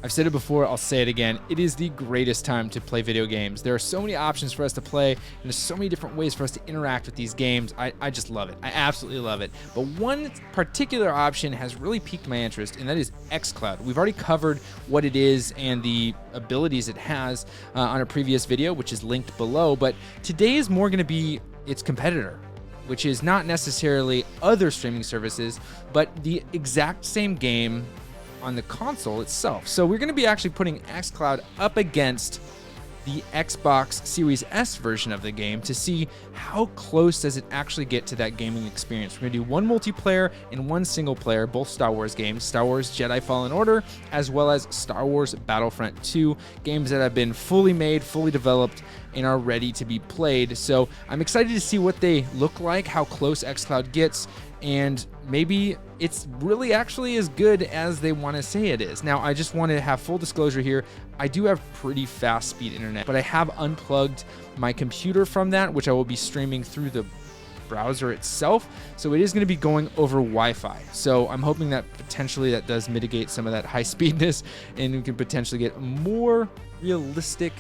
I've said it before, I'll say it again. It is the greatest time to play video games. There are so many options for us to play, and there's so many different ways for us to interact with these games. I just love it. I absolutely love it. But one particular option has really piqued my interest, and that is Xcloud. We've already covered what it is and the abilities it has on a previous video, which is linked below. But today is more going to be its competitor, which is not necessarily other streaming services, but the exact same game on the console itself. So we're going to be actually putting Xcloud up against the Xbox Series S version of the game to see how close does it actually get to that gaming experience. We're going to do one multiplayer and one single player, both Star Wars games, Star Wars Jedi Fallen Order, as well as Star Wars Battlefront 2, games that have been fully made, fully developed, and are ready to be played. So I'm excited to see what they look like, how close Xcloud gets, and maybe it's really actually as good as they want to say it is. Now, I just want to have full disclosure here. I do have pretty fast speed internet, but I have unplugged my computer from that, which I will be streaming through the browser itself. So it is going to be going over Wi-Fi. So I'm hoping that potentially that does mitigate some of that high speedness, and we can potentially get a more realistic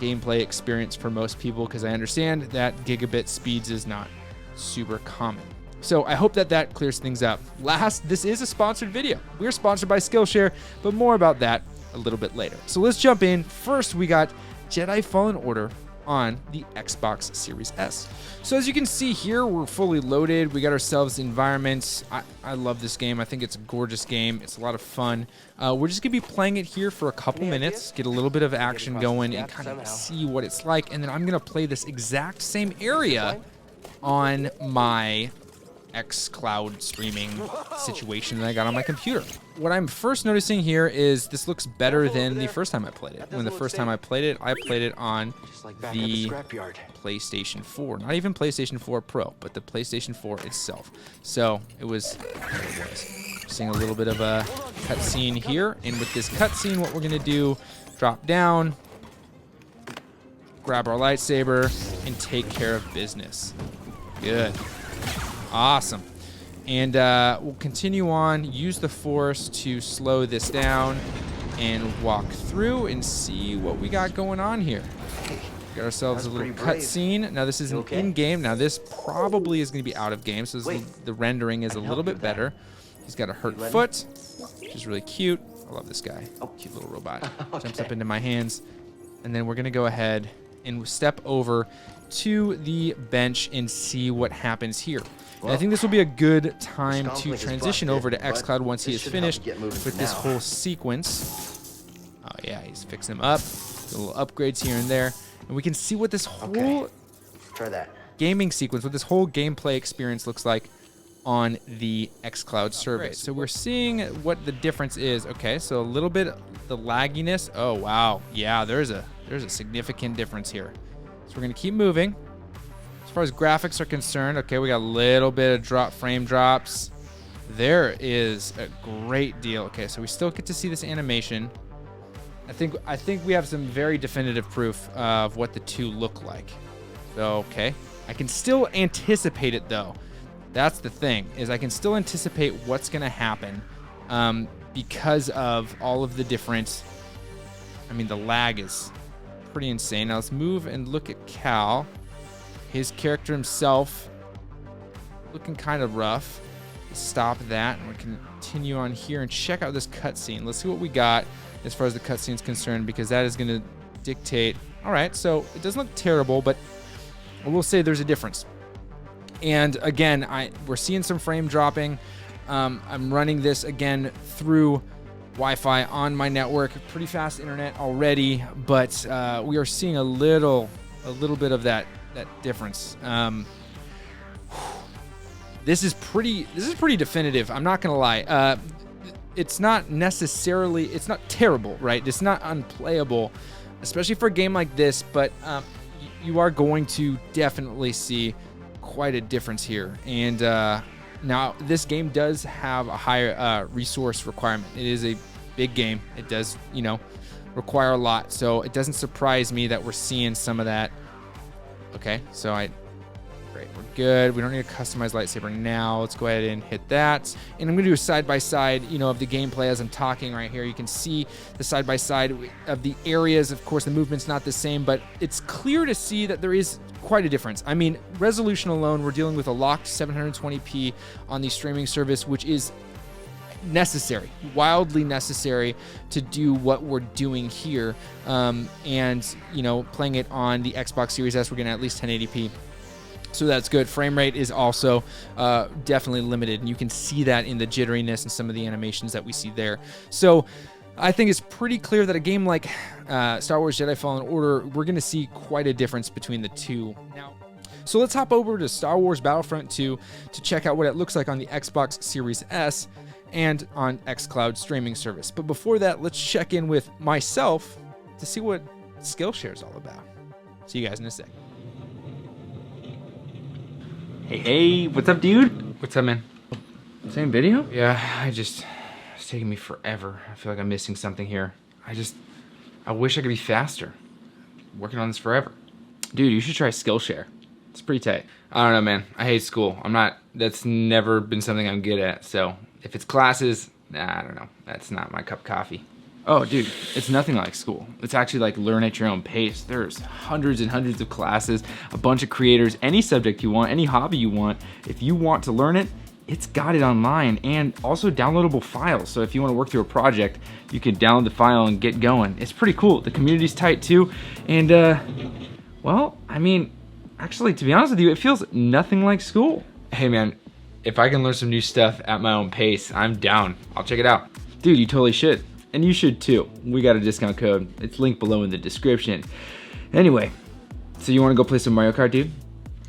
gameplay experience for most people, because I understand that gigabit speeds is not super common. So I hope that that clears things up. Last, this is a sponsored video. We're sponsored by Skillshare, but more about that a little bit later. So let's jump in. First, we got Jedi Fallen Order on the Xbox Series S. So as you can see here, we're fully loaded. We got ourselves environments. I love this game. I think it's a gorgeous game. It's a lot of fun. We're just gonna be playing it here for a couple minutes, get a little bit of action going and kind of see what it's like. And then I'm gonna play this exact same area on my Xcloud streaming situation that I got on my computer. What I'm first noticing here is this looks better than the first time I played it. When the first time I played it on the PlayStation 4. Not even PlayStation 4 Pro, but the PlayStation 4 itself. So it was seeing a little bit of a cutscene here. And with this cutscene, what we're gonna do, drop down, grab our lightsaber, and take care of business. Good. Awesome. And we'll continue on, use the Force to slow this down and walk through and see what we got going on here. Got ourselves a little cutscene. Now this is an in-game. Now this probably is going to be out of game, so the rendering is a little bit better. He's got a hurt foot, which is really cute. I love this guy. Cute little robot. Jumps up into my hands. And then we're going to go ahead and step over to the bench and see what happens here. And I think this will be a good time to transition over to Xcloud once he is finished with this whole sequence. Oh yeah, he's fixing him up. Little upgrades here and there. And we can see what this whole gaming sequence, what this whole gameplay experience looks like on the Xcloud service. So we're seeing what the difference is. Okay, so a little bit the lagginess. Oh wow, yeah, there's a significant difference here. So we're gonna keep moving. As far as graphics are concerned, okay, we got a little bit of frame drops. There is a great deal. Okay, so we still get to see this animation. I think we have some very definitive proof of what the two look like. So, okay, I can still anticipate it though. That's the thing, is I can still anticipate what's gonna happen because of all of the different, I mean, the lag is pretty insane. Now let's move and look at Cal. His character himself looking kind of rough. Stop that, and we can continue on here and check out this cutscene. Let's see what we got as far as the cutscene is concerned, because that is going to dictate. All right, so it doesn't look terrible, but I will say there's a difference. And again, we're seeing some frame dropping. I'm running this again through Wi-Fi on my network, pretty fast internet already, but we are seeing a little bit of that difference. This is pretty definitive. I'm not gonna lie. It's not terrible, right? It's not unplayable, especially for a game like this, but you are going to definitely see quite a difference here. And now this game does have a higher resource requirement. It is a big game. It does, require a lot. So it doesn't surprise me that we're seeing some of that. Okay, so I Great, we're good. We don't need a customized lightsaber now. Let's go ahead and hit that. And I'm gonna do a side-by-side, of the gameplay as I'm talking right here. You can see the side-by-side of the areas. Of course, the movement's not the same, but it's clear to see that there is quite a difference. I mean, resolution alone, we're dealing with a locked 720p on the streaming service, which is necessary, wildly necessary to do what we're doing here. And playing it on the Xbox Series S, we're getting at least 1080p. So that's good. Frame rate is also definitely limited, and you can see that in the jitteriness and some of the animations that we see there. So I think it's pretty clear that a game like Star Wars Jedi Fallen Order, we're going to see quite a difference between the two. Now, so let's hop over to Star Wars Battlefront 2 to check out what it looks like on the Xbox Series S and on Xcloud streaming service. But before that, let's check in with myself to see what Skillshare is all about. See you guys in a sec. Hey, what's up, dude? What's up, man? Same video? Yeah, it's taking me forever. I feel like I'm missing something here. I wish I could be faster. Working on this forever. Dude, you should try Skillshare. It's pretty tight. I don't know, man. I hate school. That's never been something I'm good at. So if it's classes, I don't know. That's not my cup of coffee. Oh, dude, it's nothing like school. It's actually like learn at your own pace. There's hundreds and hundreds of classes, a bunch of creators, any subject you want, any hobby you want. If you want to learn it, it's got it online, and also downloadable files. So if you want to work through a project, you can download the file and get going. It's pretty cool. The community's tight too. And, well, I mean, actually, to be honest with you, it feels nothing like school. Hey, man, if I can learn some new stuff at my own pace, I'm down. I'll check it out. Dude, you totally should. And you should too. We got a discount code. It's linked below in the description. Anyway, so you want to go play some Mario Kart, dude?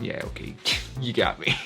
Yeah, okay. You got me.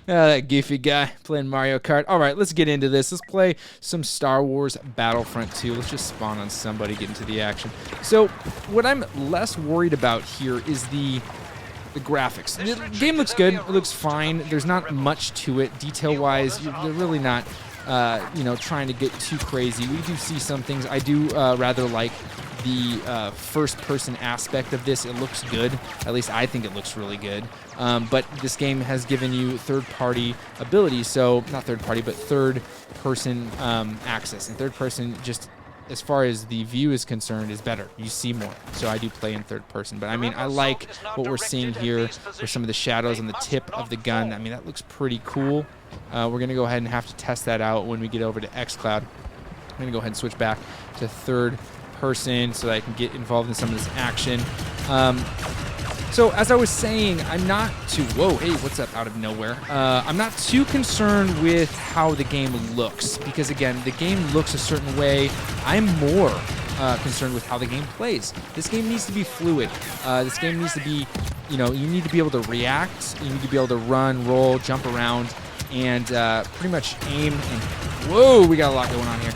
That goofy guy playing Mario Kart. All right, let's get into this. Let's play some Star Wars Battlefront 2. Let's just spawn on somebody, get into the action. So what I'm less worried about here is the graphics. The game looks good. It looks fine. There's not much to it. Detail-wise, they're really not trying to get too crazy. We do see some things. I do rather like the first-person aspect of this. It looks good. At least I think it looks really good. But this game has given you third-party abilities. So not third-party, but third-person access. And third-person, just as far as the view is concerned, is better. You see more. So I do play in third person. But I mean, I like what we're seeing here with some of the shadows on the tip of the gun. I mean, that looks pretty cool. We're going to go ahead and have to test that out when we get over to Xcloud. I'm going to go ahead and switch back to third person so that I can get involved in some of this action. So as I was saying, I'm not too... Whoa, hey, what's up out of nowhere? I'm not too concerned with how the game looks because, again, the game looks a certain way. I'm more concerned with how the game plays. This game needs to be fluid. This game needs to be, you need to be able to react. You need to be able to run, roll, jump around, and pretty much aim and... Whoa, we got a lot going on here.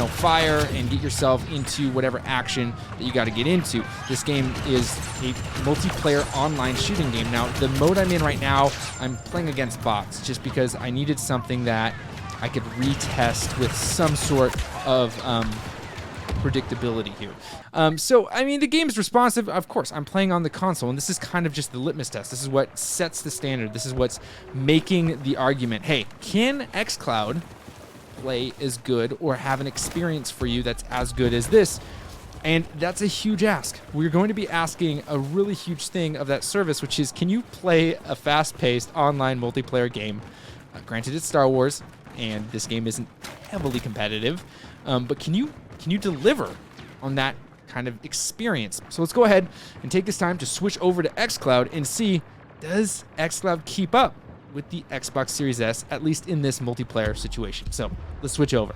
Fire and get yourself into whatever action that you got to get into. This game is a multiplayer online shooting game. Now, the mode I'm in right now, I'm playing against bots just because I needed something that I could retest with some sort of predictability here. So, I mean, the game is responsive. Of course, I'm playing on the console, and this is kind of just the litmus test. This is what sets the standard. This is what's making the argument. Hey, can Xcloud play as good or have an experience for you that's as good as this? And that's a huge ask. We're going to be asking a really huge thing of that service, which is, can you play a fast-paced online multiplayer game? Granted, it's Star Wars, and this game isn't heavily competitive, but can you deliver on that kind of experience? So let's go ahead and take this time to switch over to Xcloud and see, does Xcloud keep up with the Xbox Series S, at least in this multiplayer situation? So let's switch over.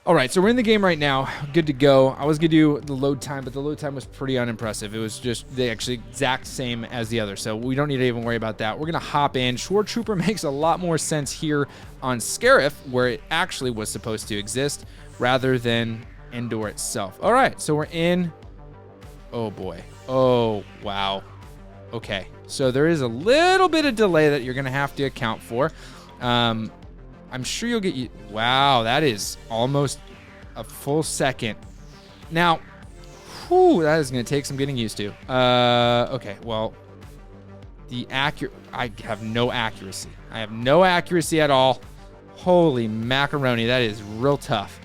All right, so we're in the game right now. Good to go. I was going to do the load time, but the load time was pretty unimpressive. It was just the actually exact same as the other, so we don't need to even worry about that. We're going to hop in. Shore Trooper makes a lot more sense here on Scarif, where it actually was supposed to exist, rather than Endor itself. All right, so we're in. Oh, boy. Oh, wow. Okay, so there is a little bit of delay that you're going to have to account for. I'm sure you'll get... Wow, that is almost a full second. Now, that is going to take some getting used to. Okay, well, I have no accuracy. I have no accuracy at all. Holy macaroni, that is real tough.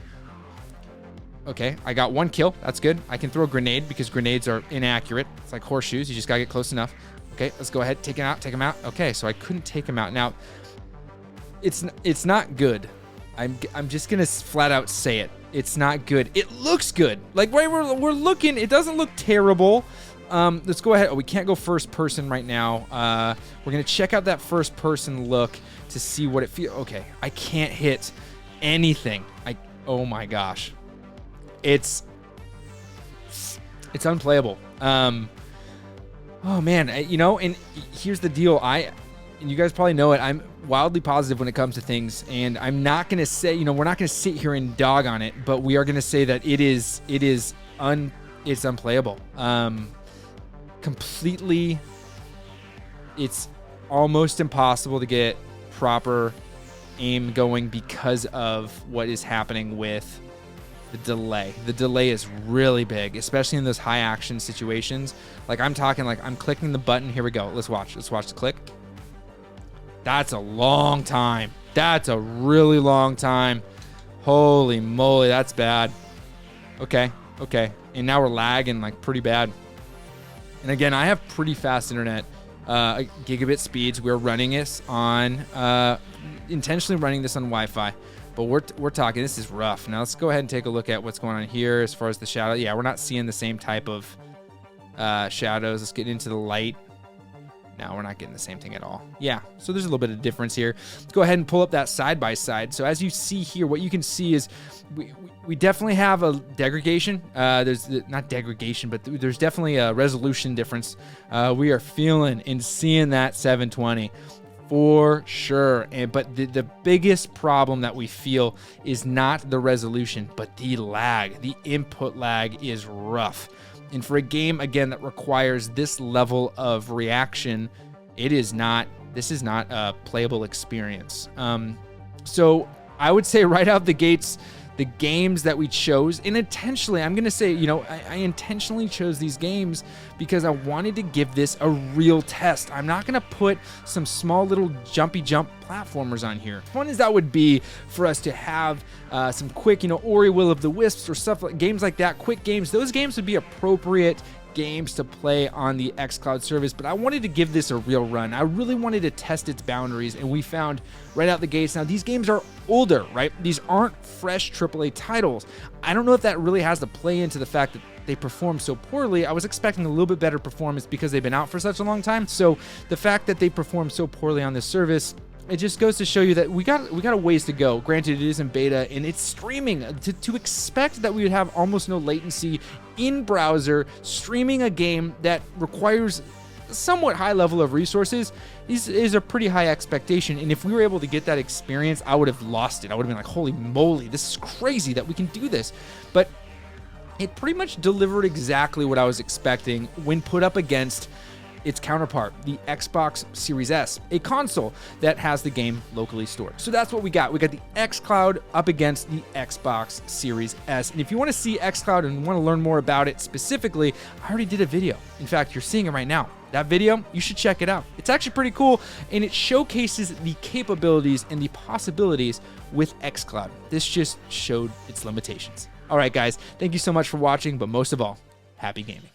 Okay, I got 1 kill. That's good. I can throw a grenade because grenades are inaccurate. It's like horseshoes. You just gotta get close enough. Okay, let's go ahead. Take him out. Take him out. Okay, so I couldn't take him out. Now, it's not good. I'm just gonna flat out say it. It's not good. It looks good. Like right, we're looking. It doesn't look terrible. Let's go ahead. Oh, we can't go first person right now. We're gonna check out that first person look to see what it feels. Okay, I can't hit anything. Oh my gosh, it's unplayable. Oh man, and here's the deal. And you guys probably know it. I'm wildly positive when it comes to things, and I'm not gonna say, we're not gonna sit here and dog on it, but we are gonna say that it's unplayable. Completely, it's almost impossible to get proper aim going because of what is happening with the delay. The delay is really big, especially in those high action situations. Like I'm talking, like I'm clicking the button. Here we go. Let's watch the click. That's a long time. That's a really long time. Holy moly, that's bad. Okay. And now we're lagging like pretty bad. And again, I have pretty fast internet, gigabit speeds. We're running this on, intentionally running this on Wi-Fi, but we're talking, this is rough. Now let's go ahead and take a look at what's going on here as far as the shadow. Yeah, we're not seeing the same type of shadows. Let's get into the light. No, we're not getting the same thing at all. Yeah, so there's a little bit of difference here. Let's go ahead and pull up that side by side. So as you see here, what you can see is we definitely have a degradation. There's not degradation, but there's definitely a resolution difference. We are feeling and seeing that 720 for sure. But the biggest problem that we feel is not the resolution, but the lag. The input lag is rough. And for a game, again, that requires this level of reaction, this is not a playable experience. So I would say right out the gates, the games that we chose, and intentionally, I'm going to say, I intentionally chose these games because I wanted to give this a real test. I'm not going to put some small little jumpy jump platformers on here. Fun as that would be for us to have some quick, Ori Will of the Wisps or stuff like games like that, quick games, those games would be appropriate games to play on the Xcloud service, but I wanted to give this a real run. I really wanted to test its boundaries, and we found right out the gates. Now, these games are older, right? These aren't fresh AAA titles. I don't know if that really has to play into the fact that they perform so poorly. I was expecting a little bit better performance because they've been out for such a long time. So the fact that they perform so poorly on this service, it just goes to show you that we got a ways to go. Granted, it is in beta and it's streaming. To expect that we would have almost no latency in browser streaming a game that requires a somewhat high level of resources is a pretty high expectation. And if we were able to get that experience, I would have lost it. I would have been like, holy moly, this is crazy that we can do this. But it pretty much delivered exactly what I was expecting when put up against its counterpart, the Xbox Series S, a console that has the game locally stored. So that's what we got. We got the Xcloud up against the Xbox Series S. And if you want to see Xcloud and want to learn more about it specifically, I already did a video. In fact, you're seeing it right now. That video, you should check it out. It's actually pretty cool, and it showcases the capabilities and the possibilities with Xcloud. This just showed its limitations. All right, guys, thank you so much for watching, but most of all, happy gaming.